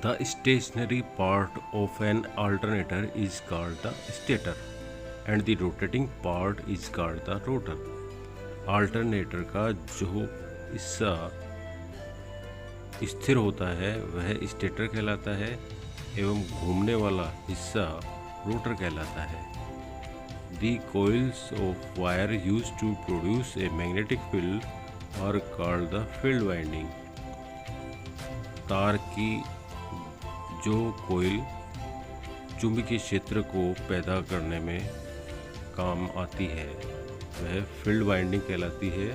The stationary part of an alternator is called the stator and the rotating part is called the rotor. Alternator का जो हिस्सा स्थिर होता है वह स्टेटर कहलाता है एवं घूमने वाला हिस्सा रोटर कहलाता है. The coils of wire used to produce a magnetic field are called the field winding. तार की जो कोयल चुंबकीय क्षेत्र को पैदा करने में काम आती है वह फील्ड वाइंडिंग कहलाती है.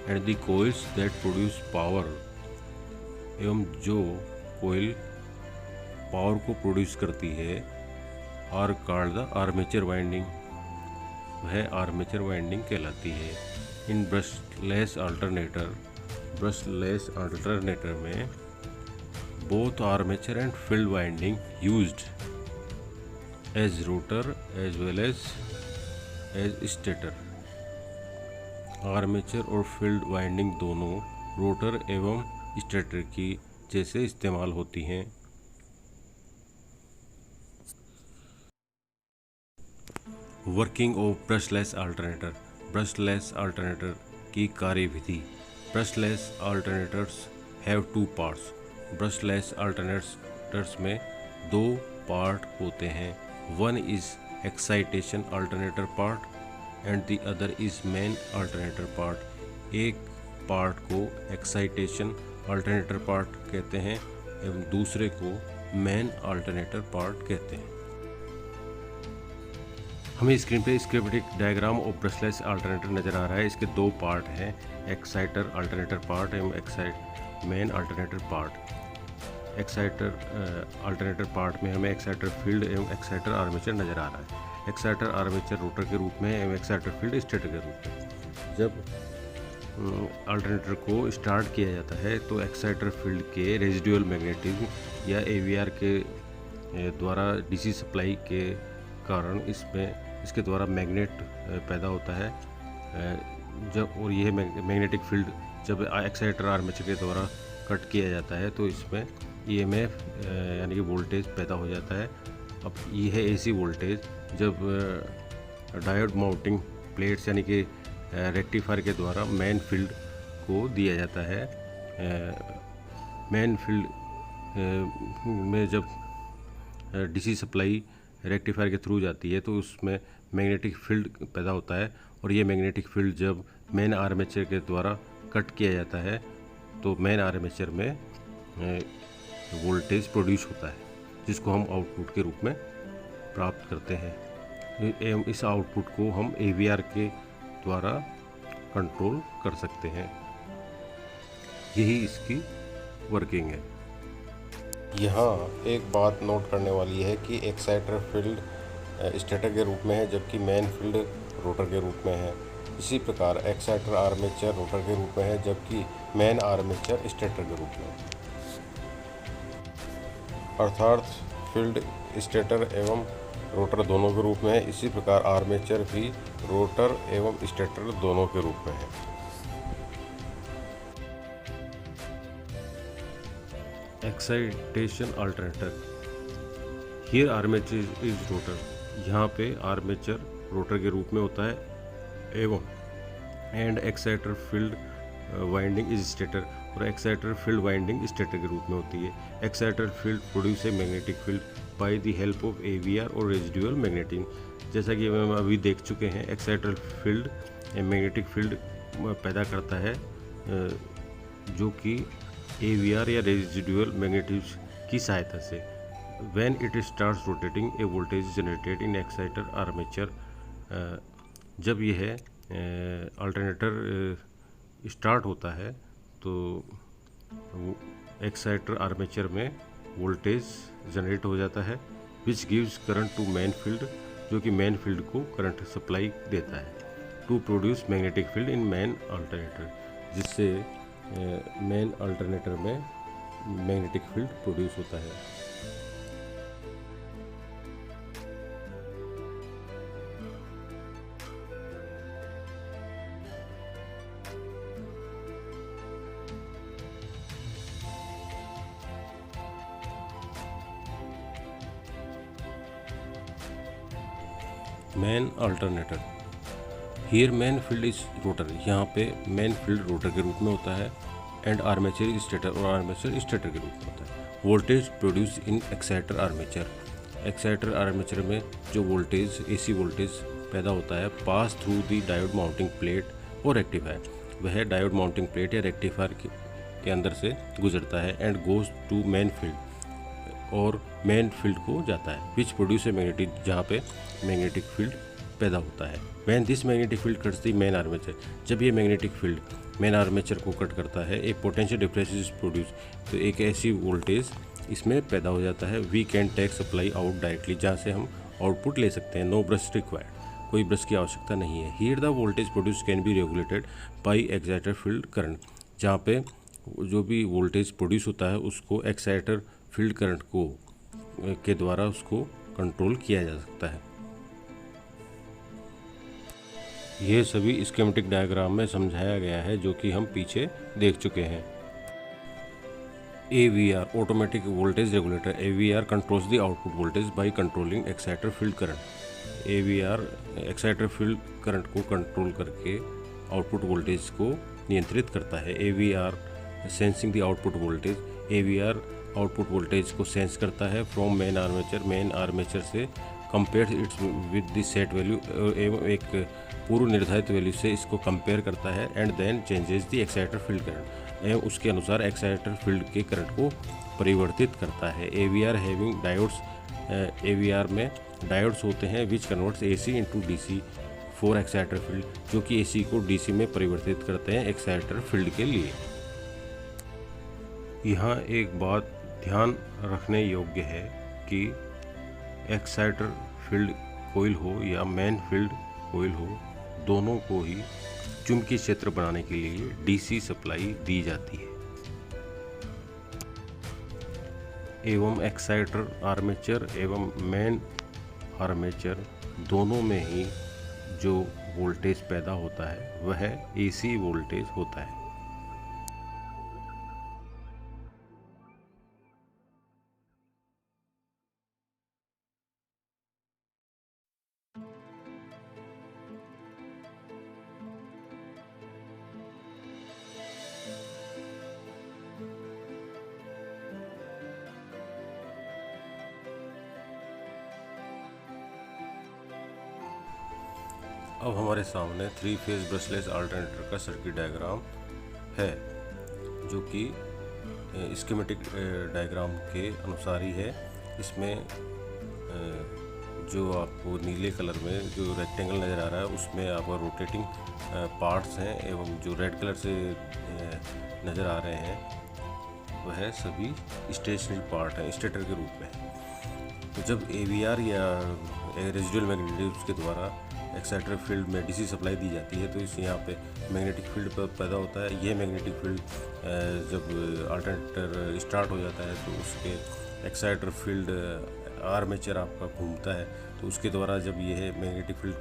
And the coils that produce power एवं जो कोयल पावर को प्रोड्यूस करती है are called the armature winding, वह आर्मेचर वाइंडिंग कहलाती है. इन ब्रशलेस अल्टरनेटर में both armature and field winding used as rotor as well as stator. Armature और फील्ड वाइंडिंग दोनों रोटर एवं स्टेटर की जैसे इस्तेमाल होती हैं. वर्किंग ऑफ ब्रशलेस अल्टरनेटर की कार्यविधि. Brushless alternators have two parts. Brushless alternators में दो पार्ट होते हैं. One is excitation alternator part and the other is main alternator part. एक पार्ट को एक्साइटेशन अल्टरनेटर पार्ट कहते हैं एवं दूसरे को मेन अल्टरनेटर पार्ट कहते हैं. हमें स्क्रीन पे schematic diagram of brushless alternator नज़र आ रहा है. इसके दो पार्ट हैं, एक्साइटर अल्टरनेटर पार्ट एवं main alternator part. Exciter alternator part में हमें एक्साइटर फील्ड एवं एक्साइटर आर्मेचर नज़र आ रहा है. एक्साइटर आर्मेचर रोटर के रूप में एवं एक्साइटर फील्ड स्टेटर के रूप में. जब अल्टरनेटर को स्टार्ट किया जाता है तो एक्साइटर फील्ड के रेजिडुअल मैग्नेटिज्म या एवीआर के द्वारा डीसी सप्लाई के कारण इसके द्वारा मैग्नेट पैदा होता है. जब और यह मैग्नेटिक फील्ड जब एक्साइटर आर्मेचर के द्वारा कट किया जाता है तो इसमें ईएमएफ यानी कि वोल्टेज पैदा हो जाता है. अब ये है एसी वोल्टेज. जब डायोड माउंटिंग प्लेट्स यानी कि रेक्टिफायर के द्वारा मेन फील्ड को दिया जाता है. मेन फील्ड में जब डीसी सप्लाई रेक्टिफायर के थ्रू जाती है तो उसमें मैग्नेटिक फील्ड पैदा होता है और ये मैग्नेटिक फील्ड जब मेन आर्मेचर के द्वारा कट किया जाता है तो मेन आर्मेचर में वोल्टेज प्रोड्यूस होता है जिसको हम आउटपुट के रूप में प्राप्त करते हैं. एवं इस आउटपुट को हम एवीआर के द्वारा कंट्रोल कर सकते हैं. यही इसकी वर्किंग है. यहाँ एक बात नोट करने वाली है कि एक्साइटर फील्ड स्टेटर के रूप में है जबकि मेन फील्ड रोटर के रूप में है. इसी प्रकार एक्साइटर आर्मेचर रोटर के रूप में है जबकि मेन आर्मेचर स्टेटर के रूप में है. अर्थात फील्ड स्टेटर एवं रोटर दोनों के रूप में है. इसी प्रकार आर्मेचर भी रोटर एवं स्टेटर दोनों के रूप में है. Excitation alternator. Here armature is rotor. यहाँ पे आर्मेचर रोटर के रूप में होता है एवं and exciter field winding is stator और एक्साइटर फील्ड वाइंडिंग स्टेटर के रूप में होती है. Exciter field produce a magnetic field by the help of AVR और रेजिडुअल मैग्नेटिंग. जैसा कि हम अभी देख चुके हैं एक्साइटर फील्ड मैग्नेटिक फील्ड पैदा करता है जो कि एवीआर या रेजिडुअल मैग्नेटिज्म की सहायता से. When it starts rotating a voltage generated in exciter armature. जब यह अल्टरनेटर स्टार्ट होता है तो एक्साइटर आर्मेचर में वोल्टेज जनरेट हो जाता है which gives current to main field, जो कि मेन फील्ड को करंट सप्लाई देता है to produce magnetic field in main alternator, जिससे मेन अल्टरनेटर में मैग्नेटिक फील्ड प्रोड्यूस होता है. Main alternator. Here main field is rotor, यहाँ पे मैन फील्ड रोटर के रूप में होता है, एंड आर्मेचर स्टेटर, और आर्मेचर स्टेटर के रूप में होता है। Voltage produce in exciter armature, exciter armature में जो वोल्टेज AC वोल्टेज पैदा होता है pass through the diode mounting plate और रेक्टिफायर, वह डायोड माउंटिंग प्लेट या रेक्टिफायर के अंदर से गुजरता है, and goes to main field, और मैन फील्ड को जाता है, विच प्रोड्यूस ए मैग्नेटिक, जहाँ पे मैग्नेटिक फील्ड पैदा होता है। When this magnetic field cuts the man armature, जब ये मैग्नेटिक फील्ड मैन आर्मेचर को कट करता है, एक पोटेंशियल डिफरेंस इज प्रोड्यूस, तो एक ऐसी वोल्टेज इसमें पैदा हो जाता है। We can take supply out directly, जहाँ से हम आउटपुट ले सकते हैं। नो ब्रश रिक्वायर्ड, कोई ब्रश की आवश्यकता नहीं है। Here the voltage produce can be regulated by exciter field current, जहाँ पे जो भी वोल्टेज प्रोड्यूस होता है उसको एक्साइटर फील्ड करंट को के द्वारा उसको कंट्रोल किया जा सकता है। ये सभी स्कीमेटिक डायग्राम में समझाया गया है, जो कि हम पीछे देख चुके हैं। AVR automatic voltage regulator, AVR controls the output voltage by controlling exciter field current. AVR exciter field current को कंट्रोल करके आउटपुट वोल्टेज को नियंत्रित करता है। AVR sensing the output voltage, AVR output voltage को सेंस करता है from main armature, main armature से compare its with the set value, एवं एक पूर्व निर्धारित वैल्यू से इसको कंपेयर करता है, and then changes the exciter field current, एवं उसके अनुसार एक्साइटर फील्ड के करंट को परिवर्तित करता है। AVR हैविंग डायोड्स, AVR में डायोड्स होते हैं which converts AC into DC for exciter field, जो कि AC को DC में परिवर्तित करते हैं एक्साइटर फील्ड के लिए। यहाँ एक बात ध्यान रखने योग्य है कि एक्साइटर फील्ड कोइल हो या मैन फील्ड कोइल हो, दोनों को ही चुंबकीय क्षेत्र बनाने के लिए DC सप्लाई दी जाती है, एवं एक्साइटर आर्मेचर एवं मैन आर्मेचर दोनों में ही जो वोल्टेज पैदा होता है वह AC वोल्टेज होता है। अब हमारे सामने 3 फेज ब्रशलेस अल्टरनेटर का सर्किट डायग्राम है, जो कि स्कीमेटिक डायग्राम के अनुसार ही है। इसमें जो आपको नीले कलर में जो रेक्टेंगल नज़र आ रहा है उसमें आपका रोटेटिंग पार्ट्स हैं, एवं जो रेड कलर से नज़र आ रहे हैं वह सभी स्टेशनरी पार्ट हैं स्टेटर के रूप में। तो जब AVR या रेजिडुअल मैग्नेटिज्म के द्वारा एक्साइटर फील्ड में DC सप्लाई दी जाती है, तो इस यहाँ पे मैग्नेटिक फील्ड पैदा होता है। यह मैग्नेटिक फील्ड जब अल्टरनेटर स्टार्ट हो जाता है तो उसके एक्साइटर फील्ड आर्मेचर आपका घूमता है, तो उसके द्वारा जब यह मैग्नेटिक फील्ड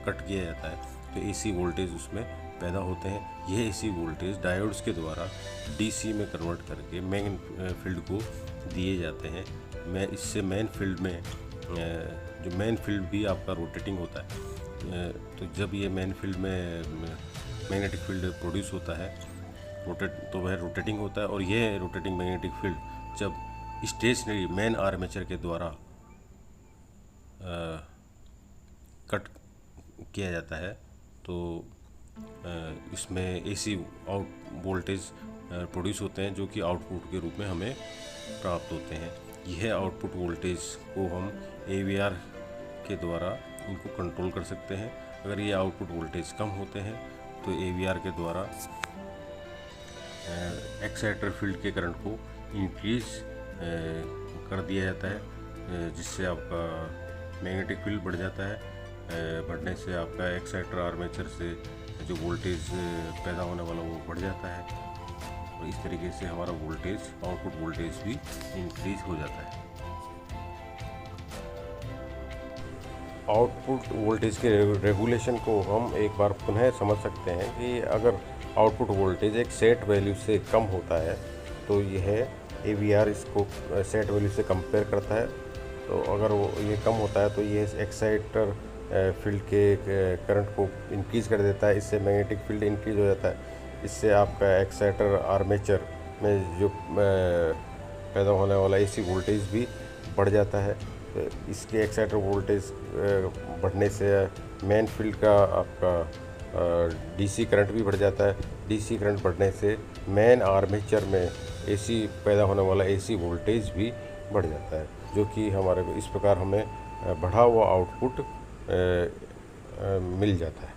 कट किया जाता है तो AC वोल्टेज उसमें पैदा होते हैं। यह AC वोल्टेज डायोड्स के द्वारा DC में कन्वर्ट करके मेन फील्ड को दिए जाते हैं। इससे मेन फील्ड में जो मेन फील्ड भी आपका रोटेटिंग होता है, तो जब ये मेन फील्ड में मैग्नेटिक फील्ड प्रोड्यूस होता है तो वह रोटेटिंग होता है, और यह रोटेटिंग मैग्नेटिक फील्ड जब स्टेशनरी मेन आर्मेचर के द्वारा कट किया जाता है तो इसमें AC आउट वोल्टेज प्रोड्यूस होते हैं, जो कि आउटपुट के रूप में हमें प्राप्त होते हैं। यह आउटपुट वोल्टेज को हम AVR के द्वारा इनको कंट्रोल कर सकते हैं। अगर ये आउटपुट वोल्टेज कम होते हैं तो AVR के द्वारा एक्साइटर फील्ड के करंट को इंक्रीज कर दिया जाता है, जिससे आपका मैग्नेटिक फील्ड बढ़ जाता है। बढ़ने से आपका एक्साइटर आर्मेचर से जो वोल्टेज पैदा होने वाला वो बढ़ जाता है, और इस तरीके से हमारा वोल्टेज आउटपुट वोल्टेज भी इंक्रीज हो जाता है। आउटपुट वोल्टेज के रेगुलेशन को हम एक बार पुनः समझ सकते हैं कि अगर आउटपुट वोल्टेज एक सेट वैल्यू से कम होता है तो यह AVR इसको सेट वैल्यू से कंपेयर करता है, तो अगर वो ये कम होता है तो ये एक्साइटर फील्ड के करंट को इंक्रीज़ कर देता है। इससे मैग्नेटिक फील्ड इंक्रीज़ हो जाता है। इससे आपका एक्साइटर आर्मेचर में जो पैदा होने वाला एसी वोल्टेज भी बढ़ जाता है। तो इसके एक्साइटर वोल्टेज बढ़ने से मेन फील्ड का आपका डीसी करंट भी बढ़ जाता है। डीसी करंट बढ़ने से मेन आर्मेचर में एसी पैदा होने वाला एसी वोल्टेज भी बढ़ जाता है, जो कि हमारे को इस प्रकार हमें बढ़ा हुआ आउटपुट मिल जाता है।